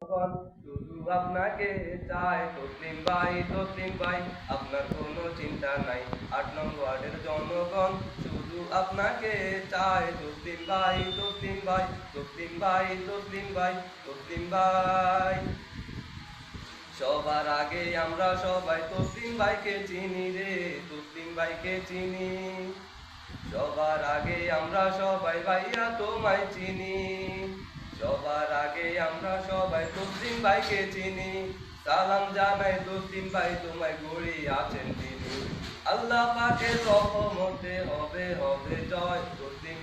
জনগণ শুধু আপনাকে চায়। তসলিম ভাই আপনার কোনো চিন্তা নাই। 8 নং ওয়ার্ডের জনগণ শুধু আপনাকে চায়। তসলিম ভাই। সবার আগে আমরা সবাই তসলিম ভাইকে চিনি রে, তসলিম ভাইকে চিনি। সবার আগে আমরা সবাই ভাইয়া তোমায় চিনি। সবার আগে আমরা সবাই তসলিম ভাইকে চিনি। সালাম জানাই তসলিম ভাই, তোমায় গড়ি আছেন তিনি। আল্লাহ পাকের রহমতে হবে হবে জয়। তসলিম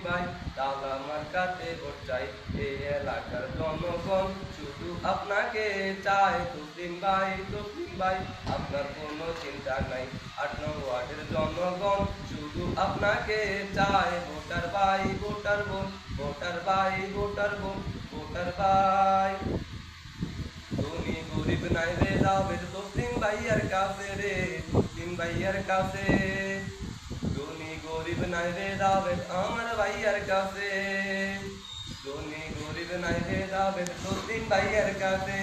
ভাই তালা মার্কাতে ভোট চাই। এই এলাকার জনগণ শুধু আপনাকে চায়। তসলিম ভাই আপনার কোনো চিন্তা নাই। 8 নং ওয়ার্ডের জনগণ শুধু আপনাকে চায়। ভোটার ভাই তুমি গরিব নাই রে, যাবেন তসলিম ভাইয়ার কাছে রে, তসলিম ভাইয়ার কাছে। তুমি গরিব নাই রে, যাবেন আমার ভাইয়ার কাছে। তুমি গরিব নাই রে, যাবেন তসলিম ভাইয়ার কাছে।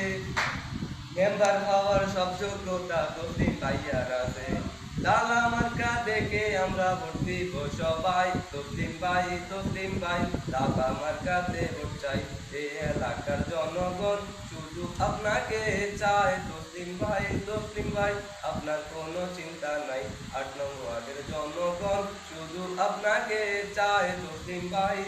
মেম্বার হওয়ার সব যোগ্যতা তসলিম ভাইয়ার আছে। তালা মার্কা দেখে আমরা ভোট দিব সবাই। তসলিম ভাই তালা মার্কাতে ভোট চাই। এই এলাকার জনগণ শুধু আপনাকে চায়। তসলিম ভাই আপনার কোনো চিন্তা নাই। 8 নং ওয়ার্ডের জনগণ শুধু আপনাকে চায়। তসলিম ভাই।